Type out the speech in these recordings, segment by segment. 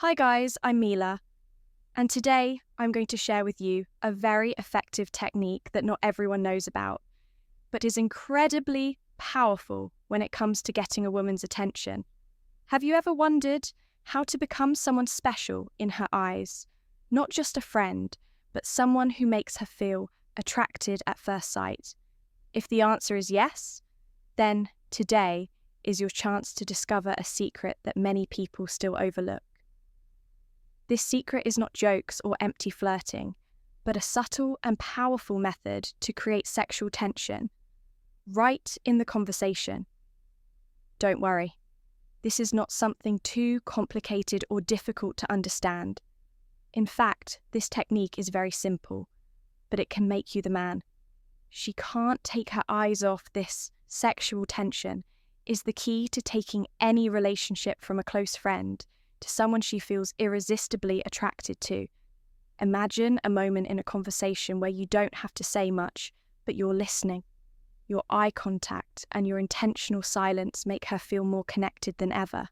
Hi guys, I'm Mila, and today I'm going to share with you a very effective technique that not everyone knows about, but is incredibly powerful when it comes to getting a woman's attention. Have you ever wondered how to become someone special in her eyes? Not just a friend, but someone who makes her feel attracted at first sight? If the answer is yes, then today is your chance to discover a secret that many people still overlook. This secret is not jokes or empty flirting, but a subtle and powerful method to create sexual tension, right in the conversation. Don't worry, this is not something too complicated or difficult to understand. In fact, this technique is very simple, but it can make you the man. She can't take her eyes off this sexual tension is the key to taking any relationship from a close friend to someone she feels irresistibly attracted to. Imagine a moment in a conversation where you don't have to say much, but you're listening. Your eye contact and your intentional silence make her feel more connected than ever.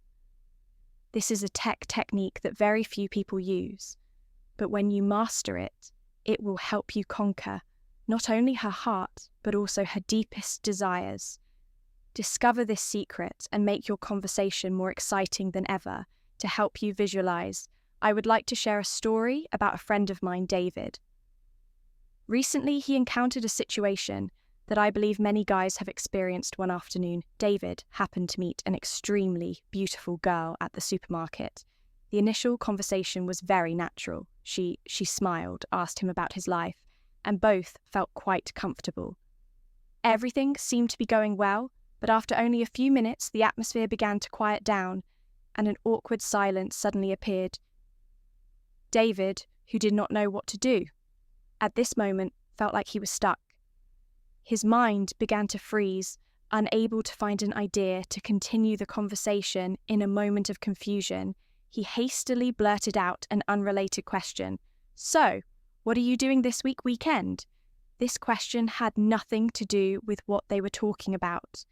This is a technique that very few people use, but when you master it, it will help you conquer not only her heart, but also her deepest desires. Discover this secret and make your conversation more exciting than ever. To help you visualize, I would like to share a story about a friend of mine, David. Recently, he encountered a situation that I believe many guys have experienced one afternoon. David happened to meet an extremely beautiful girl at the supermarket. The initial conversation was very natural. She smiled, asked him about his life, and both felt quite comfortable. Everything seemed to be going well, but after only a few minutes, the atmosphere began to quiet down, and an awkward silence suddenly appeared. David, who did not know what to do, at this moment felt like he was stuck. His mind began to freeze, unable to find an idea to continue the conversation. In a moment of confusion, he hastily blurted out an unrelated question. "So, what are you doing this weekend?" This question had nothing to do with what they were talking about,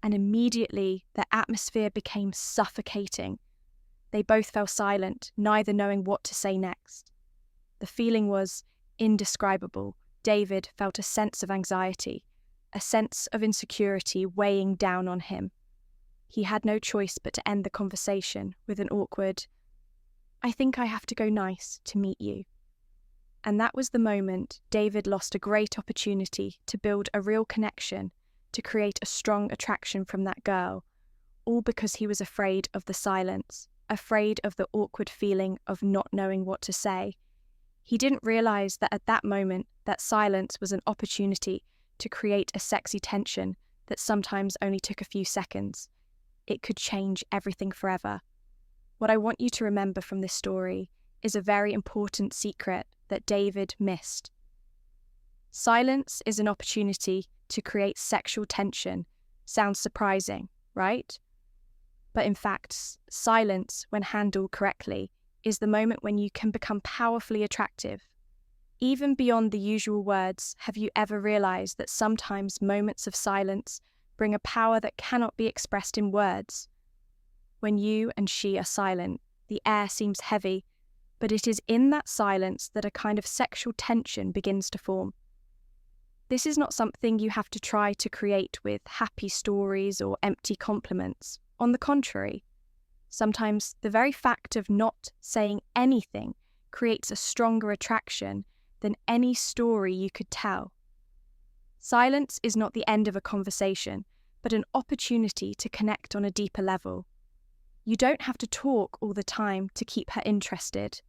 and immediately the atmosphere became suffocating. They both fell silent, neither knowing what to say next. The feeling was indescribable. David felt a sense of anxiety, a sense of insecurity weighing down on him. He had no choice but to end the conversation with an awkward, "I think I have to go nice to meet you." And that was the moment David lost a great opportunity to build a real connection, to create a strong attraction from that girl, all because he was afraid of the silence, afraid of the awkward feeling of not knowing what to say. He didn't realize that at that moment, that silence was an opportunity to create a sexy tension that sometimes only took a few seconds. It could change everything forever. What I want you to remember from this story is a very important secret that David missed. Silence is an opportunity to create sexual tension. Sounds surprising, right? But in fact, silence, when handled correctly, is the moment when you can become powerfully attractive. Even beyond the usual words, have you ever realized that sometimes moments of silence bring a power that cannot be expressed in words? When you and she are silent, the air seems heavy, but it is in that silence that a kind of sexual tension begins to form. This is not something you have to try to create with happy stories or empty compliments. On the contrary, sometimes the very fact of not saying anything creates a stronger attraction than any story you could tell. Silence is not the end of a conversation, but an opportunity to connect on a deeper level. You don't have to talk all the time to keep her interested.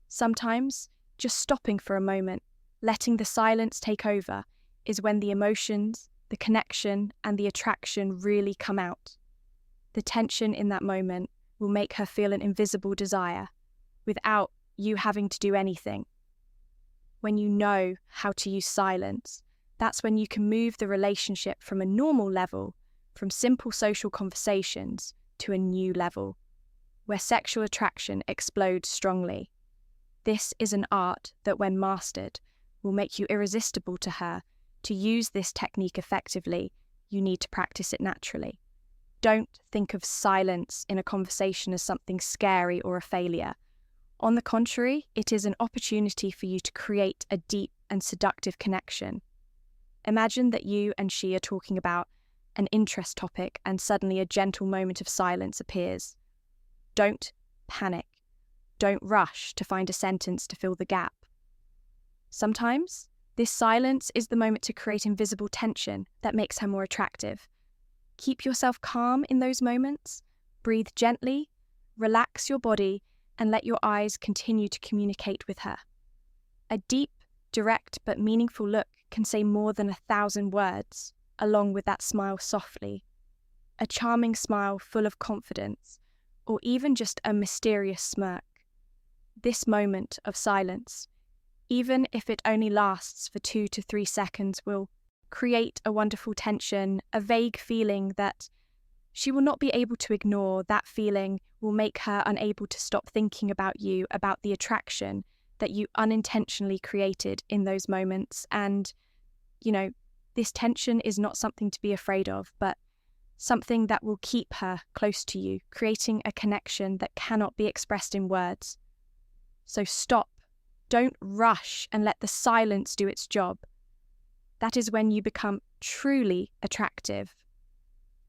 Sometimes, just stopping for a moment, letting the silence take over, is when the emotions, the connection, and the attraction really come out. The tension in that moment will make her feel an invisible desire, without you having to do anything. When you know how to use silence, that's when you can move the relationship from a normal level, from simple social conversations, to a new level, where sexual attraction explodes strongly. This is an art that, when mastered, will make you irresistible to her. To use this technique effectively, you need to practice it naturally. Don't think of silence in a conversation as something scary or a failure. On the contrary, it is an opportunity for you to create a deep and seductive connection. Imagine that you and she are talking about an interest topic and suddenly a gentle moment of silence appears. Don't panic. Don't rush to find a sentence to fill the gap. Sometimes, this silence is the moment to create invisible tension that makes her more attractive. Keep yourself calm in those moments, breathe gently, relax your body, and let your eyes continue to communicate with her. A deep, direct but meaningful look can say more than 1,000 words, along with that smile softly. A charming smile full of confidence, or even just a mysterious smirk. This moment of silence, even if it only lasts for 2 to 3 seconds, will create a wonderful tension, a vague feeling that she will not be able to ignore. That feeling will make her unable to stop thinking about you, about the attraction that you unintentionally created in those moments. And, this tension is not something to be afraid of, but something that will keep her close to you, creating a connection that cannot be expressed in words. So stop. Don't rush and let the silence do its job. That is when you become truly attractive.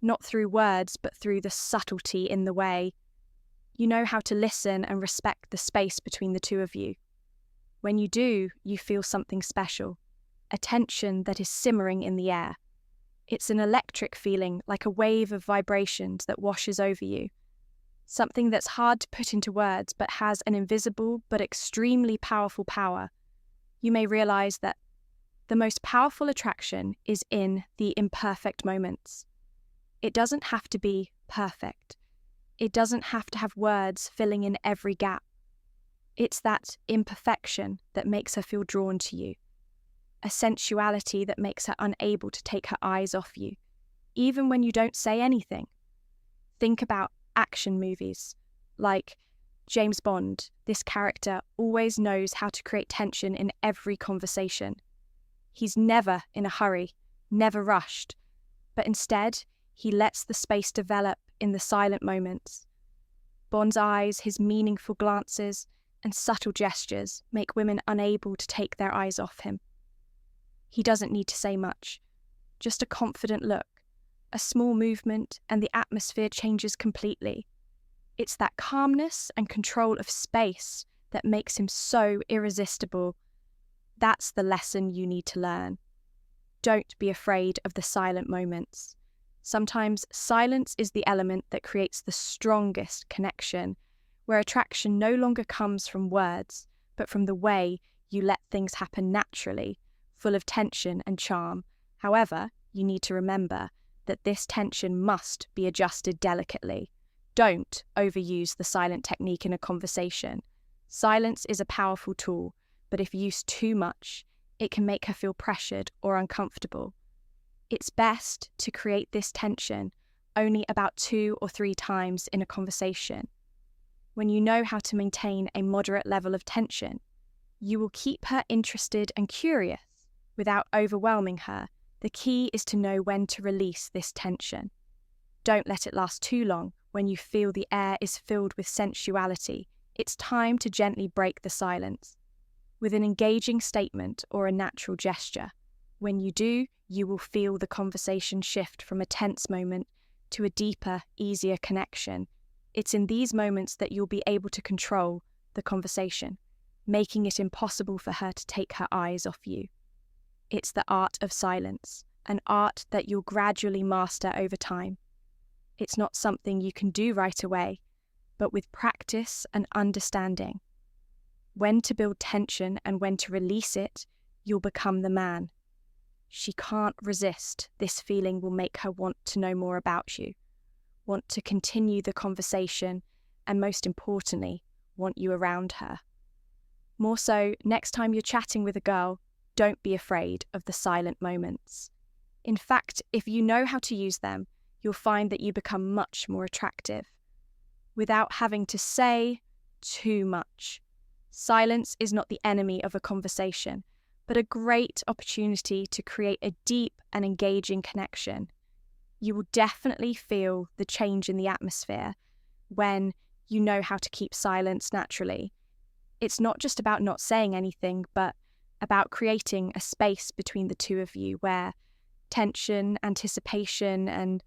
Not through words, but through the subtlety in the way. You know how to listen and respect the space between the two of you. When you do, you feel something special, a tension that is simmering in the air. It's an electric feeling, like a wave of vibrations that washes over you. Something that's hard to put into words, but has an invisible but extremely powerful power. You may realize that the most powerful attraction is in the imperfect moments. It doesn't have to be perfect. It doesn't have to have words filling in every gap. It's that imperfection that makes her feel drawn to you. A sensuality that makes her unable to take her eyes off you, even when you don't say anything. Think about action movies, like James Bond. This character always knows how to create tension in every conversation. He's never in a hurry, never rushed, but instead, he lets the space develop in the silent moments. Bond's eyes, his meaningful glances, and subtle gestures make women unable to take their eyes off him. He doesn't need to say much, just a confident look, a small movement, and the atmosphere changes completely. It's that calmness and control of space that makes him so irresistible. That's the lesson you need to learn. Don't be afraid of the silent moments. Sometimes silence is the element that creates the strongest connection, where attraction no longer comes from words, but from the way you let things happen naturally, full of tension and charm. However, you need to remember that this tension must be adjusted delicately. Don't overuse the silent technique in a conversation. Silence is a powerful tool, but if used too much, it can make her feel pressured or uncomfortable. It's best to create this tension only about 2 or 3 times in a conversation. When you know how to maintain a moderate level of tension, you will keep her interested and curious without overwhelming her. The key is to know when to release this tension. Don't let it last too long. When you feel the air is filled with sensuality, it's time to gently break the silence with an engaging statement or a natural gesture. When you do, you will feel the conversation shift from a tense moment to a deeper, easier connection. It's in these moments that you'll be able to control the conversation, making it impossible for her to take her eyes off you. It's the art of silence, an art that you'll gradually master over time. It's not something you can do right away, but with practice and understanding. When to build tension and when to release it, you'll become the man. She can't resist. This feeling will make her want to know more about you, want to continue the conversation, and most importantly, want you around her. More so, next time you're chatting with a girl, don't be afraid of the silent moments. In fact, if you know how to use them, you'll find that you become much more attractive without having to say too much. Silence is not the enemy of a conversation, but a great opportunity to create a deep and engaging connection. You will definitely feel the change in the atmosphere when you know how to keep silence naturally. It's not just about not saying anything, but about creating a space between the two of you where tension, anticipation, and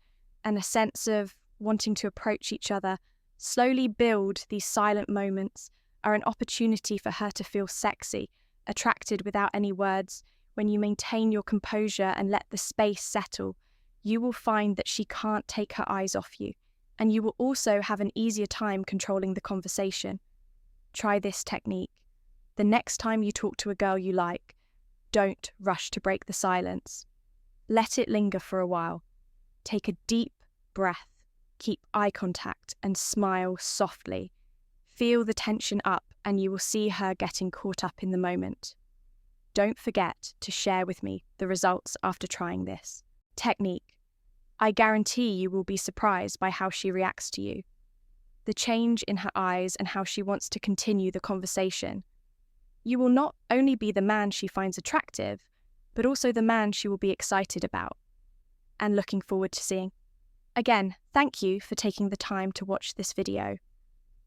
a sense of wanting to approach each other slowly build. These silent moments are an opportunity for her to feel sexy, attracted without any words. When you maintain your composure and let the space settle, you will find that she can't take her eyes off you, and you will also have an easier time controlling the conversation. Try this technique. The next time you talk to a girl you like, don't rush to break the silence. Let it linger for a while. Take a deep breath, keep eye contact, and smile softly. Feel the tension up, and you will see her getting caught up in the moment. Don't forget to share with me the results after trying this technique. I guarantee you will be surprised by how she reacts to you, the change in her eyes, and how she wants to continue the conversation. You will not only be the man she finds attractive, but also the man she will be excited about and looking forward to seeing. Again, thank you for taking the time to watch this video.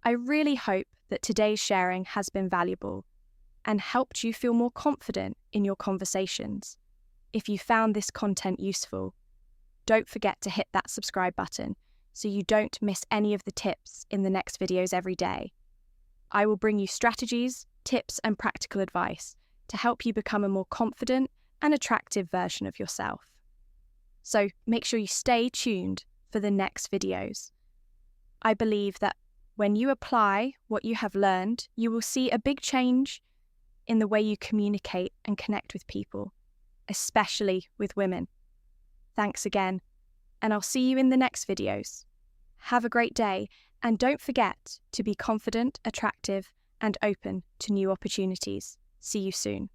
I really hope that today's sharing has been valuable and helped you feel more confident in your conversations. If you found this content useful, don't forget to hit that subscribe button so you don't miss any of the tips in the next videos every day. I will bring you strategies, tips, and practical advice to help you become a more confident and attractive version of yourself. So make sure you stay tuned for the next videos. I believe that when you apply what you have learned, you will see a big change in the way you communicate and connect with people, especially with women. Thanks again, and I'll see you in the next videos. Have a great day, and don't forget to be confident, attractive, and open to new opportunities. See you soon.